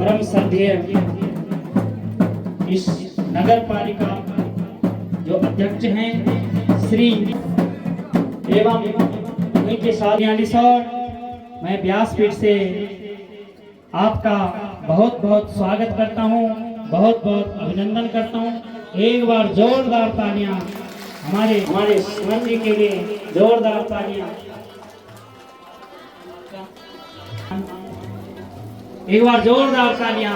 परम श्रद्धेय इस नगर पालिका जो अध्यक्ष हैं श्री एवं उनके साथ मैं व्यासपीठ से आपका बहुत बहुत स्वागत करता हूं, बहुत बहुत अभिनंदन करता हूं। एक बार जोरदार तालियां हमारे स्मरण जी के लिए, जोरदार तालियां। एक बार जोरदार तालियां।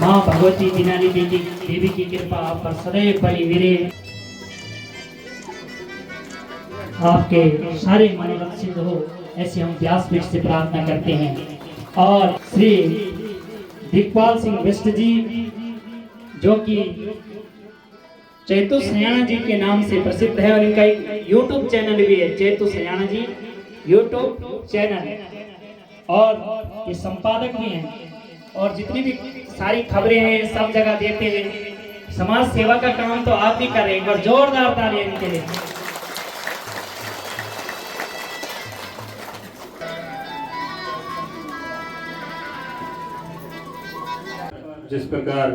माँ भगवती दीनानी देवी की कृपा आप पर सदैव बनी रहे, आपके सारे मनोरथ सिद्ध हो, ऐसे हम व्यासपीठ से प्रार्थना करते हैं। और श्री दिग्पाल सिंह बिष्ट जी जो कि चेतु सयाना जी के नाम से प्रसिद्ध है, और इनका एक यूट्यूब चैनल भी है, चेतु सयाना जी यूट्यूब चैनल, और ये संपादक भी हैं, और जितनी भी सारी खबरें हैं सब जगह देते हैं। समाज सेवा का काम तो आप ही कर रहे हैं, एक बार जोरदार तालियां इनके लिए। जिस प्रकार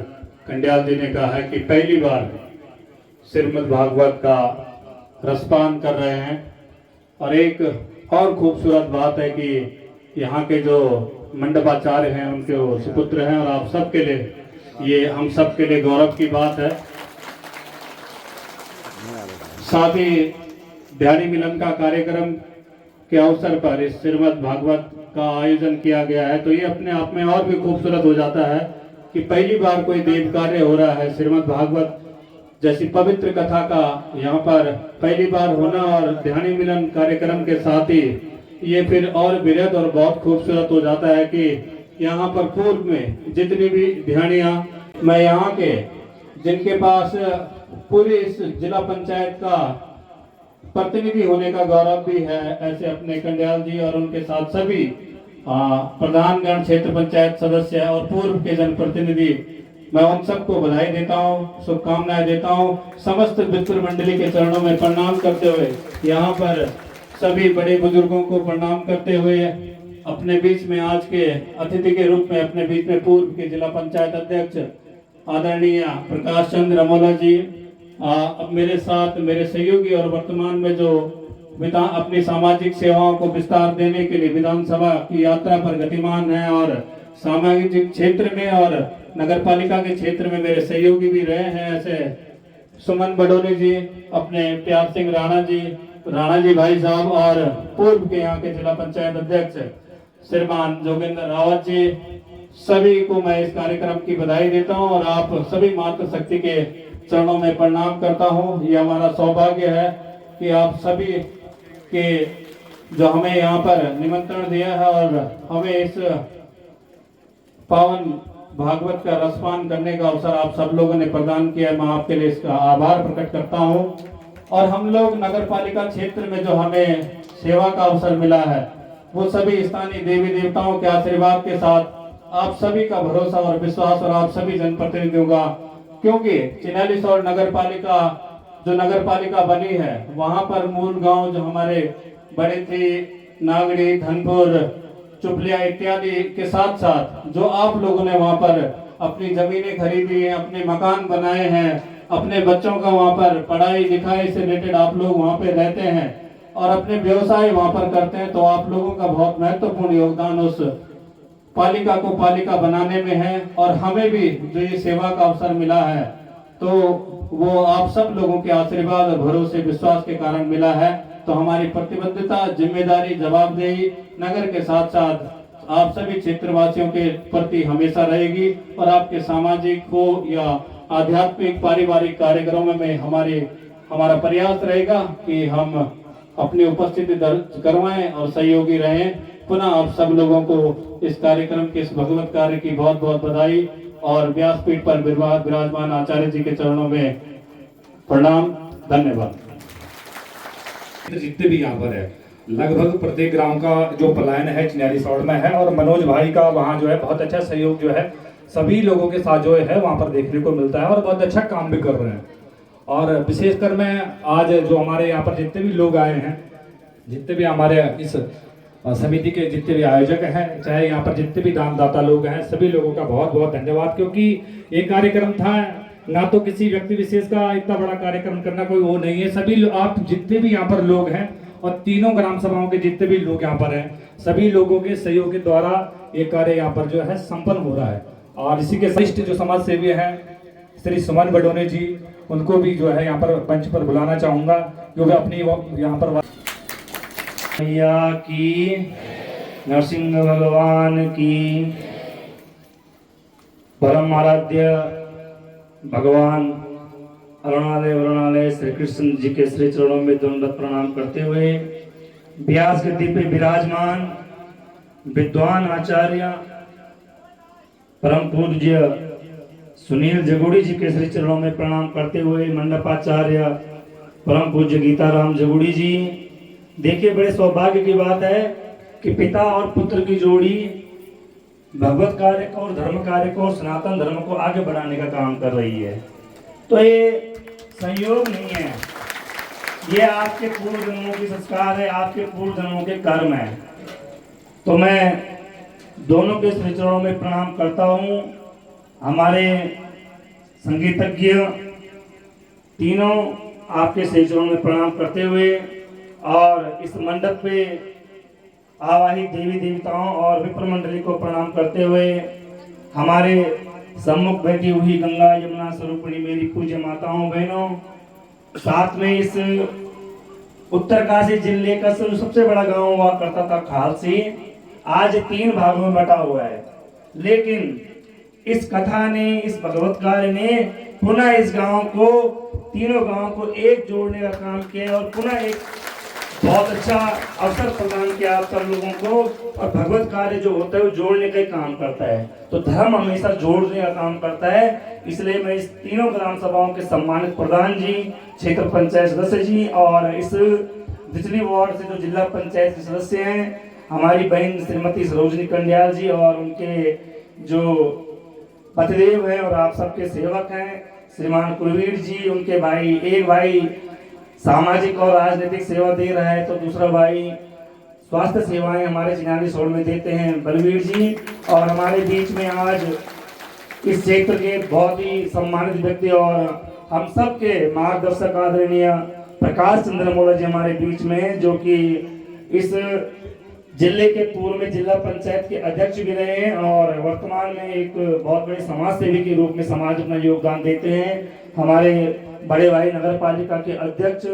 कंडियाल जी ने कहा है कि पहली बार श्रीमद् भागवत का रसपान कर रहे हैं, और एक और खूबसूरत बात है कि यहाँ के जो मंडपाचार्य हैं उनके वो सुपुत्र हैं, और आप सबके लिए, ये हम सबके लिए गौरव की बात है। साथ ही ध्यानी मिलन का कार्यक्रम के अवसर पर इस श्रीमद् भागवत का आयोजन किया गया है, तो ये अपने आप में और भी खूबसूरत हो जाता है कि पहली बार कोई देव कार्य हो रहा है। श्रीमद् भागवत जैसी पवित्र कथा का यहाँ पर पहली बार होना, और ध्यानी मिलन कार्यक्रम के साथ ही ये फिर और वृहद और बहुत खूबसूरत हो जाता है कि यहाँ पर पूर्व में जितनी भी ध्यानियाँ, मैं यहाँ के जिनके पास पूरी इस जिला पंचायत का प्रतिनिधि होने का गौरव भी है, ऐसे अपने कंडियाल जी और उनके साथ सभी प्रधानगण, क्षेत्र पंचायत सदस्य और पूर्व के जनप्रतिनिधि, मैं उन सबको बधाई देता हूँ, शुभकामनाएं देता हूँ। समस्त मित्र मंडली के चरणों में प्रणाम करते हुए, यहाँ पर सभी बड़े बुजुर्गों को प्रणाम करते हुए, अपने बीच में आज के अतिथि के रूप में अपने बीच में पूर्व के जिला पंचायत अध्यक्ष आदरणीय प्रकाश चंद्र अमोला जी, अब मेरे साथ मेरे सहयोगी और वर्तमान में जो अपनी सामाजिक सेवाओं को विस्तार देने के लिए विधानसभा की यात्रा पर गतिमान है, और सामाजिक क्षेत्र में और नगर पालिका के क्षेत्र में मेरे सहयोगी भी रहे हैं, ऐसे सुमन बडोनी जी, अपने प्यार सिंह राणा जी भाई साहब, और पूर्व के यहाँ के जिला पंचायत अध्यक्ष श्रीमान जोगेंद्र रावत जी, सभी को मैं इस कार्यक्रम की बधाई देता हूँ, और आप सभी मातृशक्ति के चरणों में प्रणाम करता हूँ। ये हमारा सौभाग्य है कि आप सभी के जो हमें यहाँ पर निमंत्रण दिया है, और हमें इस पावन भागवत का रसपान करने का अवसर आप सब लोगों ने प्रदान किया है। मैं आपके लिए इसका आभार प्रकट करता हूँ। और हम लोग नगर पालिका क्षेत्र में जो हमें सेवा का अवसर मिला है, वो सभी स्थानीय देवी देवताओं के आशीर्वाद के साथ आप सभी का भरोसा और विश्वास, और आप सभी जनप्रतिनिधियों का, क्योंकि चिन्यालीसौड़ नगर पालिका जो नगर पालिका बनी है, वहां पर मूल गांव जो हमारे बड़े थे, नागड़ी, धनपुर, चुपलिया इत्यादि के साथ साथ जो आप लोगों ने वहां पर अपनी जमीनें खरीदी हैं, अपने मकान बनाए हैं, अपने बच्चों का वहां पर पढ़ाई लिखाई से रिलेटेड आप लोग वहां पे रहते हैं और अपने व्यवसाय वहां पर करते हैं, तो आप लोगों का बहुत महत्वपूर्ण योगदान उस पालिका को पालिका बनाने में है। और हमें भी जो ये सेवा का अवसर मिला है, तो वो आप सब लोगों के आशीर्वाद और भरोसे विश्वास के कारण मिला है। तो हमारी प्रतिबद्धता, जिम्मेदारी, जवाबदेही नगर के साथ साथ आप सभी क्षेत्रवासियों के प्रति हमेशा रहेगी, और आपके सामाजिक हो या आध्यात्मिक पारिवारिक कार्यक्रमों में हमारा प्रयास रहेगा कि हम अपनी उपस्थिति दर्ज करवाएं और सहयोगी रहें। पुनः आप सब लोगों को इस कार्यक्रम के इस भगवत कार्य की बहुत बहुत बधाई, और व्यासपीठ पर विराजमान आचार्य जी के चरणों में प्रणाम। धन्यवाद। जितने भी यहाँ पर है, लगभग प्रत्येक ग्राम का जो पलायन है चिन्यालीसौड़ में है, और मनोज भाई का वहाँ जो है बहुत अच्छा सहयोग जो है सभी लोगों के साथ जो है वहाँ पर देखने को मिलता है, और बहुत अच्छा काम भी कर रहे हैं। और विशेषकर मैं आज जो हमारे यहाँ पर जितने भी लोग आए हैं, जितने भी हमारे इस और समिति के जितने भी आयोजक हैं, चाहे यहाँ पर जितने भी दानदाता लोग हैं, सभी लोगों का बहुत बहुत धन्यवाद। क्योंकि ये कार्यक्रम था ना तो किसी व्यक्ति विशेष का इतना बड़ा कार्यक्रम करना कोई वो नहीं है, सभी आप जितने भी यहाँ पर लोग हैं और तीनों ग्राम सभाओं के जितने भी लोग यहाँ पर हैं, सभी लोगों के सहयोग के द्वारा ये कार्य यहाँ पर जो है संपन्न हो रहा है। और इसी के वरिष्ठ जो समाज सेवी हैं श्री सुमन बडोने जी, उनको भी जो है यहाँ पर मंच पर बुलाना चाहूँगा, क्योंकि अपनी यहाँ पर मैया की, नरसिंह भगवान की, परम आराध्य भगवान अरुणालय श्री कृष्ण जी के श्री चरणों में दंडवत प्रणाम करते हुए व्यास गद्दी पे विराजमान विद्वान आचार्य परम पूज्य सुनील जगोड़ी जी के श्री चरणों में प्रणाम करते हुए मंडपाचार्य परम पूज्य गीताराम जगोड़ी जी। देखिए, बड़े सौभाग्य की बात है कि पिता और पुत्र की जोड़ी भगवत कार्य को और धर्म कार्य को, सनातन धर्म को आगे बढ़ाने का काम कर रही है। तो ये संयोग नहीं है, ये आपके पूर्व जन्मों की संस्कार है, आपके पूर्व जन्मों के कर्म है। तो मैं दोनों के श्री चरणों में प्रणाम करता हूँ। हमारे संगीतज्ञ तीनों आपके श्री चरणों में प्रणाम करते हुए और इस मंडप पे आवाहित देवी देवताओं और विप्र मंडली को प्रणाम करते हुए हमारे सम्मुख बैठी हुई गंगा यमुना स्वरूपिणी मेरी पूज्य माताओं बहनों, साथ में इस उत्तरकाशी जिले का सबसे बड़ा गांव हुआ करता था खालसी, आज 3 भागों में बटा हुआ है। लेकिन इस कथा ने, इस भगवत कार्य ने पुनः इस गांव को, तीनों गांव को एक जोड़ने का काम किया और पुनः एक बहुत अच्छा अवसर प्रदान किया आप सब लोगों को। और भगवत कार्य जो होता है वो जोड़ने का ही काम करता है, तो धर्म हमेशा जोड़ने का काम करता है। इसलिए मैं इस तीनों ग्राम सभाओं के सम्मानित प्रधान जी, क्षेत्र पंचायत सदस्य जी और इस बिजली वार्ड से जो जिला पंचायत के सदस्य हैं, हमारी बहन श्रीमती सरोजनी कंडियाल जी और उनके जो पतिदेव हैं और आप सबके सेवक हैं श्रीमान कुलवीर जी, उनके भाई, एक भाई सामाजिक और राजनीतिक सेवा दे रहा है तो दूसरा भाई स्वास्थ्य सेवाएं हमारे चिन्हारी सोल में देते हैं बलवीर जी। और हमारे बीच में आज इस क्षेत्र के बहुत ही सम्मानित व्यक्ति और हम सब के मार्गदर्शक आदरणीय प्रकाश चंद्र मोला जी हमारे बीच में, जो कि इस जिले के पूर्व में जिला पंचायत के अध्यक्ष भी रहे हैं और वर्तमान में एक बहुत बड़े समाज सेवी के रूप में समाज अपना योगदान देते हैं। हमारे बड़े भाई नगर पालिका के अध्यक्ष,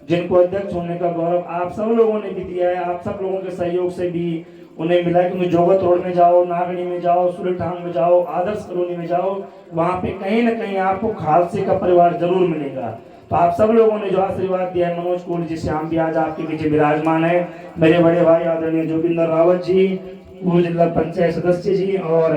जिनको अध्यक्ष होने का गौरव आप सब लोगों ने भी दिया है, आप सब लोगों के सहयोग से भी उन्हें मिला कि जोगत रोड में जाओ, नागणी में जाओ, सुरठांग में जाओ, आदर्श कॉलोनी में जाओ, वहाँ पे कहीं ना कहीं आपको खालसे का परिवार जरूर मिलेगा। तो आप सब लोगों ने जो आशीर्वाद दिया है, मनोज कोल जी श्याम भी आज आपके पीछे विराजमान है, मेरे बड़े भाई आदरणीय जोगिंदर रावत जी, पूर्व जिला पंचायत सदस्य जी और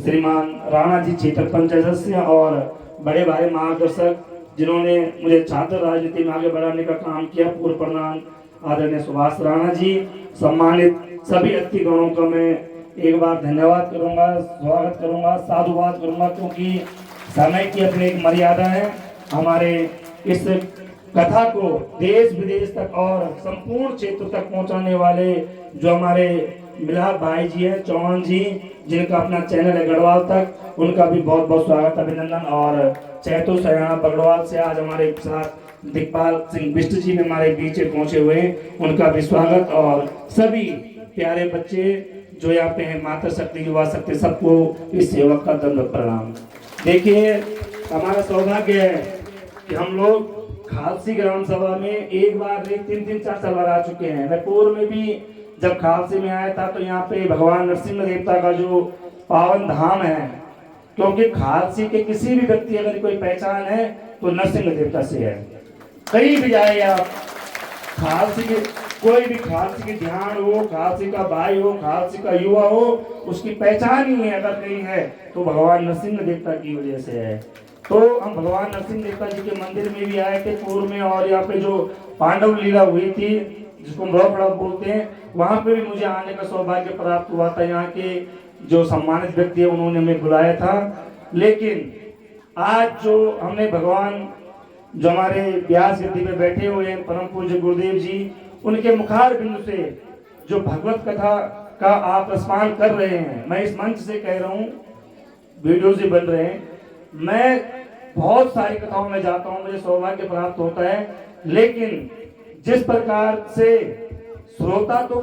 श्रीमान राणा जी क्षेत्र पंचायत सदस्य और बड़े भाई मार्गदर्शक जिन्होंने मुझे छात्र राजनीति में आगे बढ़ाने का काम किया, पूर्व प्रधान आदरणीय सुभाष राणा जी, सम्मानित सभी अतिथिगणों का मैं एक बार धन्यवाद करूंगा, स्वागत करूंगा, साधुवाद करूंगा, क्योंकि समय की अपनी एक मर्यादा है। हमारे इस कथा को देश विदेश तक और संपूर्ण क्षेत्र तक पहुंचाने वाले जो हमारे मिलाप भाई जी हैं, चौहान जी, जिनका अपना चैनल है गढ़वाल तक, उनका भी बहुत बहुत स्वागत अभिनंदन। और चैतुर सयाना बगड़वाल से आज हमारे साथ दिग्पाल सिंह बिष्ट जी भी हमारे बीच पहुंचे हुए हैं, उनका भी स्वागत। और सभी प्यारे बच्चे जो यहाँ पे हैं, माता शक्ति, युवा शक्ति, सबको इस सेवक का दंड प्रणाम। देखिए, हमारा सौभाग्य है कि हम लोग खालसी ग्राम सभा में एक बार नहीं 3-4 बार आ चुके हैं। मैं पूर्व में भी जब खालसी में आया था तो यहाँ पे भगवान नरसिंह देवता का जो पावन धाम है, क्योंकि खालसी के किसी भी व्यक्ति अगर कोई पहचान है तो नरसिंह देवता से है। कहीं भी जाए आप, खालसी के कोई भी खालसी के ध्यान हो, खालसी का भाई हो, खालसी का युवा हो, उसकी पहचान ही है अगर कहीं है तो भगवान नरसिंह देवता की वजह से है। तो हम भगवान नरसिंह देवता जी के मंदिर में भी आए थे पूर्व में, और यहाँ पे जो पांडव लीला हुई थी जिसको मरोड़ा बोलते हैं, वहां पे भी मुझे आने का सौभाग्य प्राप्त हुआ था। यहाँ के जो सम्मानित व्यक्ति है उन्होंने हमें बुलाया था। लेकिन आज जो हमने भगवान जो हमारे व्यास गद्दी पे बैठे हुए हैं परम पूज्य गुरुदेव जी, उनके मुखार बिंदु से जो भगवत कथा का आप रसपान कर रहे हैं, मैं इस मंच से कह रहा हूँ, वीडियो से बन रहे हैं, मैं बहुत सारी कथाओं में जाता हूँ, मुझे सौभाग्य प्राप्त होता है, लेकिन जिस प्रकार से श्रोता तो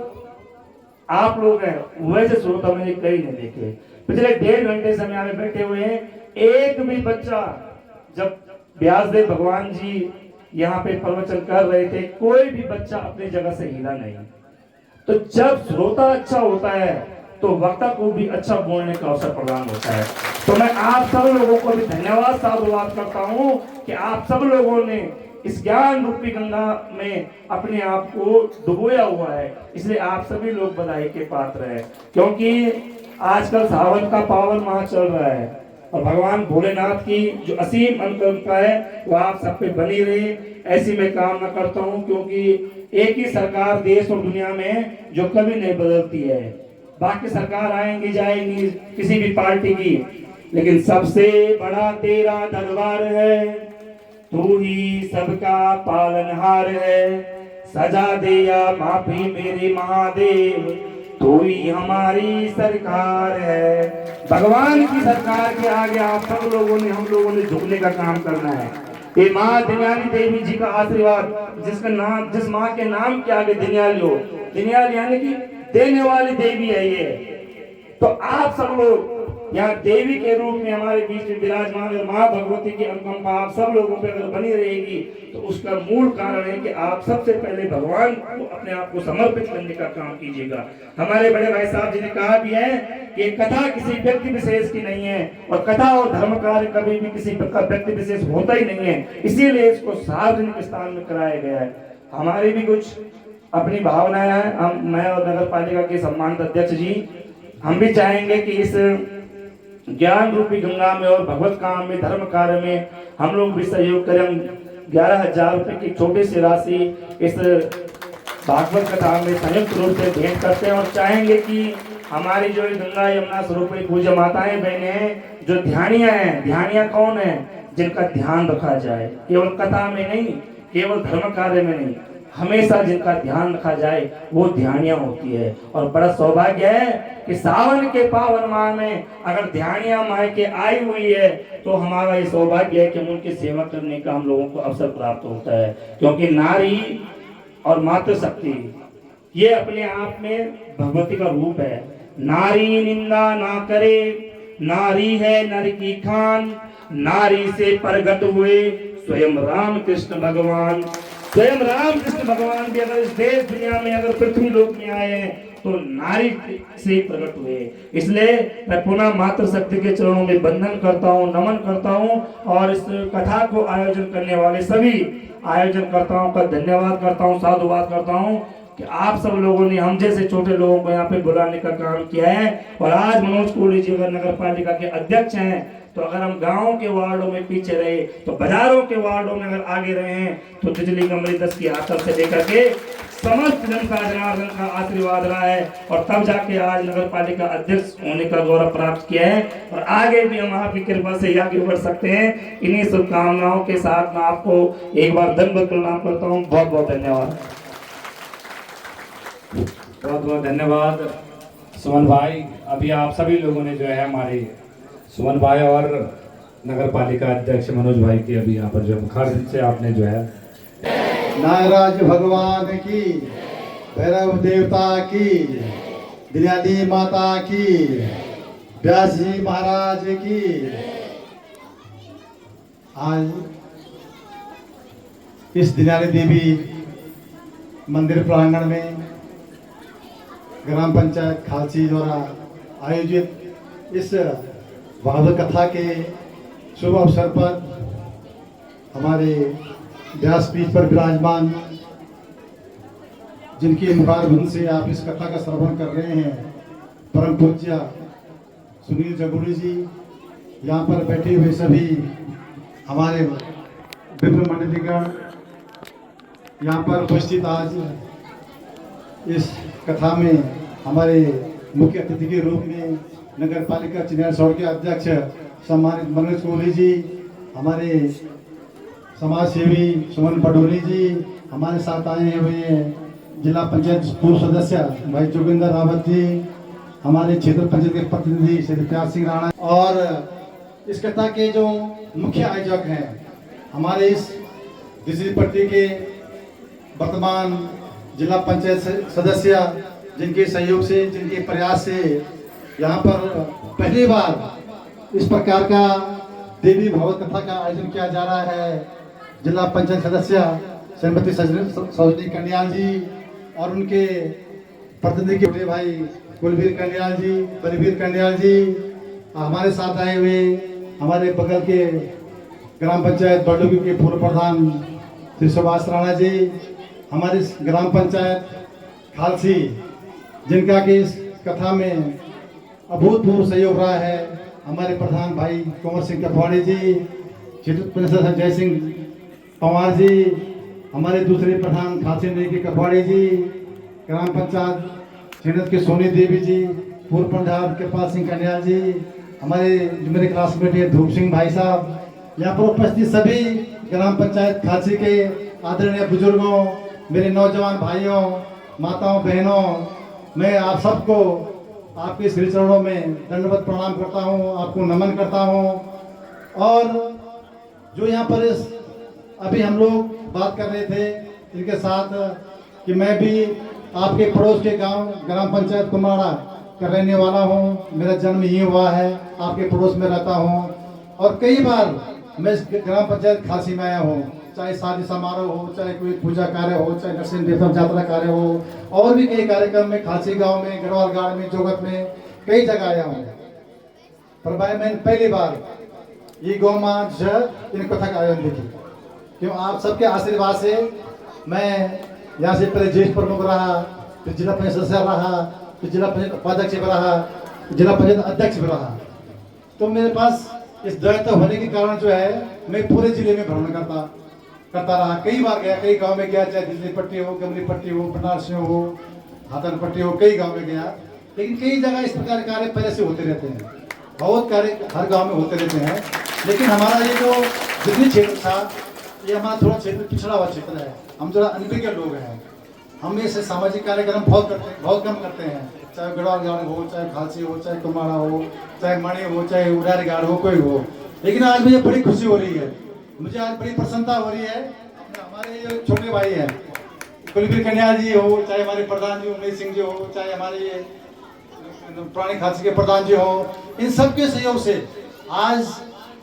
आप लोग हैं, वैसे श्रोता मैंने कई नहीं देखे। पिछले 1.5 घंटे से हम यहाँ पे बैठे हुए हैं, एक भी बच्चा, जब व्यासदेव भगवान जी यहाँ पे प्रवचन कर रहे थे, कोई भी बच्चा अपनी जगह से हिला नहीं। तो जब श्रोता अच्छा होता है तो वक्ता को भी अच्छा बोलने का अवसर प्रदान होता है। तो मैं आप सब लोगों को भी धन्यवाद साधुवाद करता हूँ कि आप सब लोगों ने इस ज्ञान रूपी गंगा में अपने आप को डुबोया हुआ है, इसलिए आप सभी लोग बधाई के पात्र हैं। क्योंकि आजकल सावन का पावन माह चल रहा है और भगवान भोलेनाथ की जो असीम अनुकंपा है वो आप सब पे बनी रहे, ऐसी मैं कामना करता हूँ। क्योंकि एक ही सरकार देश और दुनिया में जो कभी नहीं बदलती है, बाकी सरकार आएंगी जाएंगी किसी भी पार्टी की, लेकिन सबसे बड़ा तेरा दरबार है, तू ही सबका पालनहार है, सजा दे या माफी मेरे महादेव, तू ही हमारी सरकार है। भगवान की सरकार के आगे आप सब लोगों ने, हम लोगों ने झुकने का काम करना है। ये माँ दिन्याली देवी जी का आशीर्वाद, जिसका नाम, जिस माँ के नाम के आगे दिन्याली हो, दिन्याली यानी कि देने वाली देवी है ये। तो आप सब लोग यहाँ देवी के रूप में हमारे बीच में विराजमान है, माँ भगवती की अनुकंपा आप सब लोगों पे अगर बनी रहेगी तो उसका मूल कारण है कि आप सबसे पहले भगवान को अपने आप को समर्पित करने का काम कीजिएगा। हमारे बड़े भाई साहब जी ने कहा भी है कि कथा किसी व्यक्ति विशेष की नहीं है और कथा और धर्म कार्य कभी भी किसी व्यक्ति विशेष होता ही नहीं है, इसीलिए इसको सार्वजनिक स्थान में कराया गया है। हमारी भी कुछ अपनी भावनाएं हैं, हम, मैं और नगर पालिका के सम्मानित अध्यक्ष जी, हम भी चाहेंगे कि इस ज्ञान रूपी गंगा में और भगवत काम में, धर्म कार्य में हम लोग भी सहयोग करें। हम 11,000 रुपए की छोटी सी राशि इस भागवत कथा में संयुक्त रूप से भेंट करते हैं और चाहेंगे कि हमारी जो गंगा यमुना स्वरूप पूज्य माताएं बहनें हैं, जो ध्यानियां हैं, ध्यानियां कौन है, जिनका ध्यान रखा जाए, केवल कथा में नहीं, केवल धर्म कार्य में नहीं, हमेशा जिनका ध्यान रखा जाए वो ध्यानियां होती है। और बड़ा सौभाग्य है कि सावन के पावन माह में अगर ध्यानियां माई के आई हुई है तो हमारा ये सौभाग्य है कि उनकी सेवा करने का हम लोगों को अवसर प्राप्त होता है। क्योंकि नारी और मातृशक्ति ये अपने आप में भगवती का रूप है। नारी निंदा ना करे, नारी है नर की खान, नारी से प्रगट हुए स्वयं राम कृष्ण भगवान। स्वयं राम कृष्ण भगवान भी अगर इस देश दुनिया में, अगर पृथ्वी लोक में आए हैं तो नारी से प्रकट हुए। इसलिए मैं पुनः मातृशक्ति के चरणों में वंदन करता हूँ, नमन करता हूँ और इस कथा को आयोजन करने वाले सभी आयोजनकर्ताओं का धन्यवाद करता हूँ, साधुवाद करता हूँ कि आप सब लोगों ने हम जैसे छोटे लोगों को यहाँ पे बुलाने का काम किया है। और आज मनोज कोहली जी अगर नगर पालिका के अध्यक्ष हैं तो अगर हम गांवों के वार्डों में पीछे रहे तो बाजारों के वार्डों में अगर आगे रहे हैं तो बिजली कमरे 10 की आंचल से लेकर के समस्त जनता जनार्दन का आशीर्वाद रहा है और तब जाके आज नगर पालिका अध्यक्ष होने का गौरव प्राप्त किया है। और आगे भी हम आपकी कृपा से आगे बढ़ सकते हैं। इन्हीं शुभकामनाओं के साथ मैं आपको एक बार दंडवत प्रणाम करता हूँ। बहुत बहुत धन्यवाद। बहुत बहुत धन्यवाद सुमन भाई। अभी आप सभी लोगों ने जो है हमारे सुमन भाई और नगर पालिका अध्यक्ष मनोज भाई की अभी यहाँ पर जो मुखारबिंद से आपने जो है नागराज भगवान की, भैरव देवता की, दिन्याली माता की, व्यास जी महाराज की। आज इस दिन्याली देवी मंदिर प्रांगण में ग्राम पंचायत खालसी द्वारा आयोजित इस भागवत कथा के शुभ अवसर पर हमारे व्यासपीठ पर विराजमान, जिनके मुखारबिंद से आप इस कथा का श्रवण कर रहे हैं, परम पूज्य सुनील जगुड़ी जी, यहाँ पर बैठे हुए सभी हमारे विप्र मंडलीगण, यहाँ पर उपस्थित आज इस कथा में हमारे मुख्य अतिथि के रूप में नगर पालिका चिन्यासौड़ के अध्यक्ष सम्मानित मनोज कोहली जी, हमारे समाज सेवी सुमन पडोरी जी हमारे साथ आए हुए हैं, जिला पंचायत पूर्व सदस्य भाई जोगिंदर रावत जी, हमारे क्षेत्र पंचायत के प्रतिनिधि श्री प्यार सिंह राणा और इस कथा के जो मुख्य आयोजक हैं हमारे इस दूसरी पट्टी के वर्तमान जिला पंचायत सदस्य, जिनके सहयोग से, जिनके प्रयास से यहाँ पर पहली बार इस प्रकार का देवी भागवत कथा का आयोजन किया जा रहा है। जिला पंचायत सदस्य श्रीमती सरोजनी कन्याल जी और उनके प्रतिनिधि के भाई कुलवीर कन्याल जी, बलवीर कन्याल जी, हमारे साथ आए हुए हमारे बगल के ग्राम पंचायत बरडोगी के पूर्व प्रधान श्री सुभाष राणा जी, हमारी ग्राम पंचायत खालसी, जिनका कि इस कथा में अभूतपूर्व सहयोग रहा है, हमारे प्रधान भाई कुंवर सिंह कफवाड़ी जी, क्षेत्र पंचायत जय सिंह पंवार जी, हमारे दूसरे प्रधान खालसी नदी के कफवाड़ी जी, ग्राम पंचायत क्षेत्र के सोनी देवी जी, पूर्व प्रधान कृपाल सिंह कन्याल जी, हमारे मेरे क्लासमेट है धूप सिंह भाई साहब, यहाँ पर उपस्थित सभी ग्राम पंचायत खालसी के आदरणीय बुजुर्गों, मेरे नौजवान भाइयों, माताओं, बहनों, मैं आप सबको आपके श्री चरणों में दंडवत प्रणाम करता हूँ, आपको नमन करता हूँ। और जो यहाँ पर इस अभी हम लोग बात कर रहे थे इनके साथ कि मैं भी आपके पड़ोस के गांव ग्राम पंचायत कुमाड़ा का रहने वाला हूँ, मेरा जन्म ही हुआ है, आपके पड़ोस में रहता हूँ और कई बार मैं इस ग्राम पंचायत खालसी में आया हूँ, चाहे शादी समारोह हो, चाहे कोई पूजा कार्य हो, चाहे नरसिंह देवता यात्रा कार्य हो, और भी कई कार्यक्रम में खालसी गांव में, गढ़वाल गांव में, जोगत में कई जगह आया हूँ। पर भाई मैंने पहली बार ये गौ माँ इन कथा का आयोजन देखी, क्यों आप सबके आशीर्वाद से मैं यहाँ से पहले ज्येष्ठ प्रमुख रहा, फिर जिला पंचायत सदस्य रहा, फिर जिला पंचायत उपाध्यक्ष भी रहा, जिला पंचायत अध्यक्ष भी रहा। तो मेरे पास इस दायित्व होने के कारण जो है मैं पूरे जिले में भ्रमण करता रहा, कई बार गया, कई गांव में गया, चाहे दिल्ली पट्टी हो, गमरी पट्टी हो, बनारसी हो, हाथन पट्टी हो, कई गांव में गया। लेकिन कई जगह इस प्रकार कार्य पहले से होते रहते हैं, बहुत कार्य हर गांव में होते रहते हैं। लेकिन हमारा ये जो दिल्ली क्षेत्र था, ये हमारा थोड़ा क्षेत्र पिछड़ा हुआ क्षेत्र है, हम जरा अनभिज्ञ लोग हैं, हम ऐसे सामाजिक कार्यक्रम बहुत कम करते हैं, चाहे गढ़वाल गाँव हो, चाहे खालसी हो, चाहे कुमाड़ा हो, चाहे मणि हो, चाहे उड़ारी गाड़ हो, कोई हो। लेकिन आज मुझे बड़ी खुशी हो रही है, मुझे आज बड़ी प्रसन्नता हो रही है। हमारे जो छोटे भाई हैं कुलवीर कन्याल जी हो, चाहे हमारे प्रधान जी उमेश सिंह जी हो, चाहे हमारे ये पुराने खालसी के प्रधान जी हो, इन सब के सहयोग से आज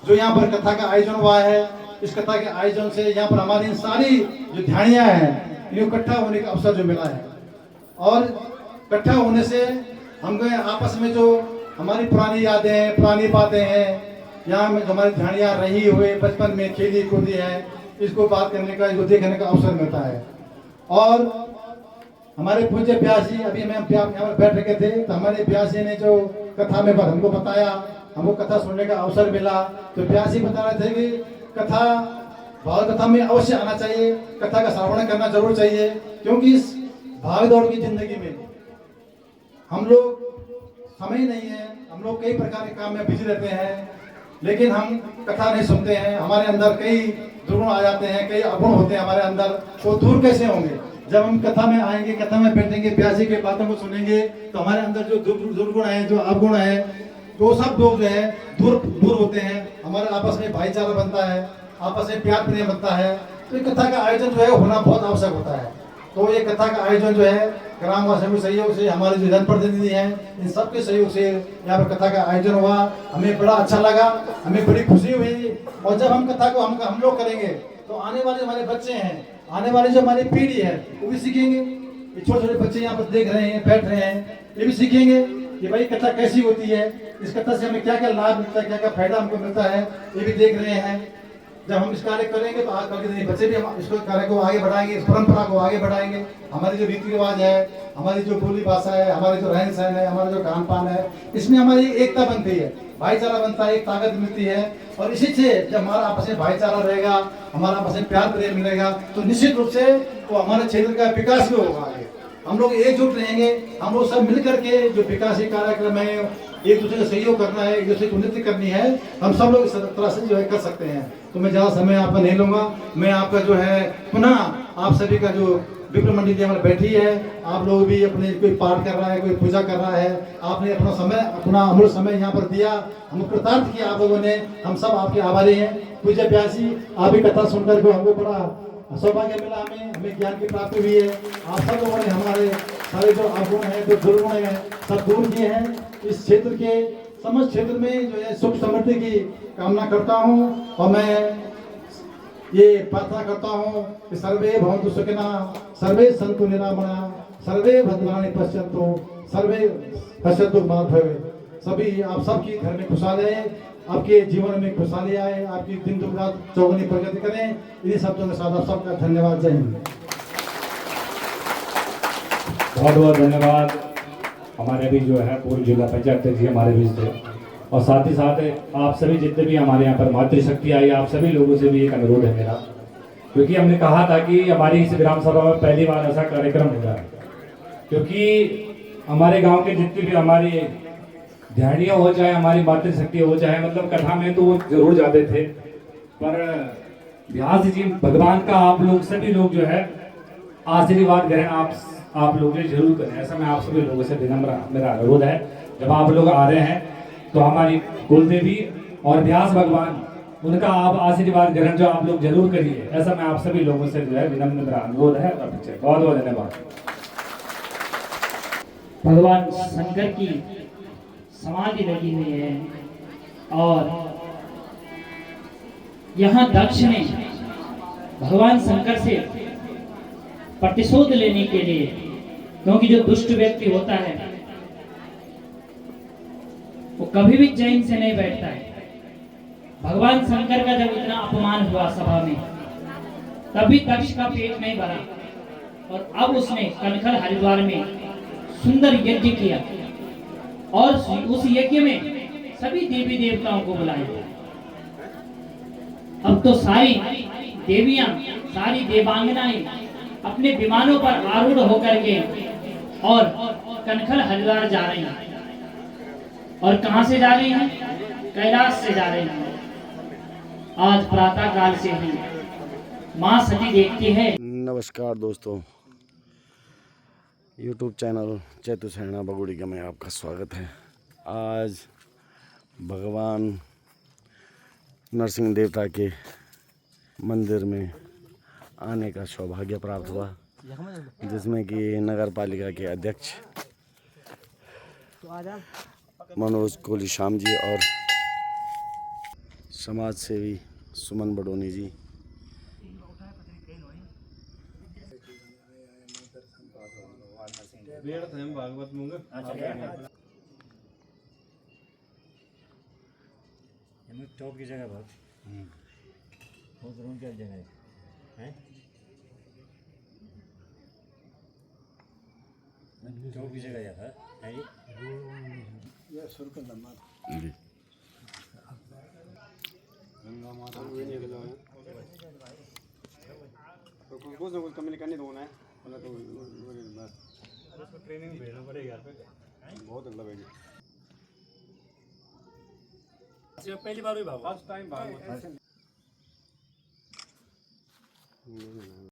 जो यहाँ पर कथा का आयोजन हुआ है, इस कथा के आयोजन से यहाँ पर हमारी सारी जो ध्यानियाँ हैं इकट्ठा होने का अवसर जो मिला है। और इकट्ठा होने से हम गए आपस में जो हमारी पुरानी यादें हैं, पुरानी बातें हैं, यहाँ में हमारी ध्यानियाँ रही हुए बचपन में खेली कूदी है, इसको बात करने का, इसको देखने का अवसर मिलता है। और हमारे पूज्य व्यास जी, अभी मैं यहाँ पर बैठ रखे थे तो हमारे व्यास जी ने जो कथा में हमको बताया, हमको कथा सुनने का अवसर मिला, तो व्यास जी बता रहे थे कि कथा भागवत कथा में अवश्य आना चाहिए, कथा का श्रवण करना जरूर चाहिए, क्योंकि इस भाग दौड़ की जिंदगी में हम लोग समय नहीं है, हम लोग कई प्रकार के काम में बिजी रहते हैं, लेकिन हम कथा नहीं सुनते हैं, हमारे अंदर कई दुर्गुण आ जाते हैं, कई अवगुण होते हैं हमारे अंदर, वो दूर कैसे होंगे? जब हम कथा में आएंगे, कथा में बैठेंगे, व्यास जी की बातों को सुनेंगे, तो हमारे अंदर जो दुर्गुण है, जो अवगुण है, वो सब लोग जो है दूर होते हैं, हमारे आपस में भाईचारा बनता है, आपस में प्यार प्रेम बनता है। तो ये कथा का आयोजन जो है होना बहुत आवश्यक होता है। तो ये कथा का आयोजन जो है ग्रामवासियों के सहयोग से, हमारे जो जनप्रतिनिधि हैं, इन सब के सहयोग से यहाँ पर कथा का आयोजन हुआ, हमें बड़ा अच्छा लगा, हमें बड़ी खुशी हुई। और जब हम कथा को हम लोग करेंगे तो आने वाले हमारे बच्चे हैं, आने वाली जो हमारी पीढ़ी है वो भी सीखेंगे। ये छोटे छोटे बच्चे यहाँ पर देख रहे हैं, बैठ रहे हैं, ये भी सीखेंगे कि भाई कथा कैसी होती है, इस कथा से हमें क्या क्या लाभ मिलता है, क्या क्या फायदा हमको मिलता है, ये भी देख रहे हैं। जब हम इस कार्य करेंगे तो आज कल के बच्चे भी हम इस कार्य को आगे बढ़ाएंगे, इस परंपरा को आगे बढ़ाएंगे। हमारी जो रीति रिवाज है, हमारी जो बोली भाषा है, हमारे जो रहन सहन है, हमारा जो खान पान है, इसमें हमारी एकता बनती है, भाईचारा बनता है, एक ताकत मिलती है। और इसी से जब हमारा आपस में भाईचारा रहेगा, हमारा आपस में प्यार प्रेम मिलेगा, तो निश्चित रूप से वो हमारे क्षेत्र का विकास भी होगा। आगे हम लोग एकजुट रहेंगे, हम लोग सब मिलकर के जो विकासी कार्यक्रम है, एक दूसरे का सहयोग करना है, एक दूसरे की उन्नति करनी है, हम सब लोग इस तरह से जो है कर सकते हैं। तो मैं ज़्यादा समय आपका नहीं लूँगा, मैं आपका जो है पुनः आप सभी का जो विप्र मंडी जी हमारे बैठी है। आप लोग भी अपने कोई पाठ कर रहा है, कोई पूजा कर रहा है, आपने अपना समय, अपना अमूल्य समय यहाँ पर दिया, हम कृतार्थ किया आप लोगों ने। हम सब आपके आभारी हैं। पूज्य व्यास जी, आपकी कथा सुनकर के हमको बड़ा सौभाग्य मिला, हमें ज्ञान की प्राप्ति हुई है। आप सब लोगों ने हमारे सारे जो अवगुण हैं, जो दुर्गुण हैं, सब दूर किए हैं। इस क्षेत्र के समस्त क्षेत्र में जो है सुख समृद्धि की कामना करता हूँ और मैं ये प्रार्थना करता हूँ कि सर्वे भवन्तु सुखिनः, सर्वे सन्तु निरामया, सर्वे भद्राणि पश्यन्तु, सर्वे पश्यन्तु मा भवेत्। सभी आप सबकी घर में खुशहाली आए, आपके जीवन में खुशहाली आए, आपकी दिन दुगना चौगुनी प्रगति करें। इन्हीं शब्दों के साथ आप सबका धन्यवाद। जय हिंद। बहुत बहुत धन्यवाद। हमारे भी जो है पूर्व जिला पंचायत अध्यक्ष जी हमारे बीच थे, और साथ ही साथ आप सभी जितने भी हमारे यहाँ पर मातृशक्ति आई, आप सभी लोगों से भी एक अनुरोध है मेरा, क्योंकि हमने कहा था कि हमारी इस ग्राम सभा में पहली बार ऐसा कार्यक्रम होगा, क्योंकि हमारे गांव के जितने भी हमारी ध्यानियाँ हो चाहे हमारी मातृशक्ति हो चाहे, मतलब कथा में तो वो जरूर जाते थे, पर व्यास जी भगवान का आप लोग सभी लोग जो है आशीर्वाद ग्रहण आप लोग जरूर करें, ऐसा मैं आप सभी लोगों से विनम्र मेरा अनुरोध है। जब आप लोग आ रहे हैं तो हमारी कुलदेवी और व्यास भगवान, उनका आप आशीर्वाद ग्रहण जो आप लोग जरूर करिए, ऐसा मैं आप सभी लोगों से जो है विनम्र मेरा अनुरोध है। बहुत बहुत धन्यवाद। भगवान शंकर की समाधि लगी हुई है और यहाँ दक्ष ने भगवान शंकर से प्रतिशोध लेने के लिए, क्योंकि जो दुष्ट व्यक्ति होता है वो कभी भी चैन से नहीं बैठता है। भगवान शंकर का जब इतना अपमान हुआ सभा में, तभी दक्ष का पेट नहीं भरा और अब उसने कनखल हरिद्वार में सुंदर यज्ञ किया और उस यज्ञ में सभी देवी देवताओं को बुलाया। अब तो सारी देवियां, सारी देवांगनाएं अपने विमानों पर आरूढ़ होकर के और कनखल हरिद्वार जा रही हैं। और कहां से जा रही हैं? कैलाश से जा रही हैं। आज प्रातः काल से ही मां सती देखती है। नमस्कार दोस्तों, YouTube चैनल चैतु सैना बगुड़ी में आपका स्वागत है। आज भगवान नरसिंह देवता के मंदिर में आने का सौभाग्य प्राप्त हुआ, जिसमें कि नगर पालिका के अध्यक्ष मनोज कोली श्याम जी और समाज सेवी सुमन बडोनी जी, चौक की जगह बहुत क्या जगह है, चौक की जगह है जी। ट्रेनिंग भेजना पड़ेगा बहुत अगला पहली बार हुई फर्स्ट टाइम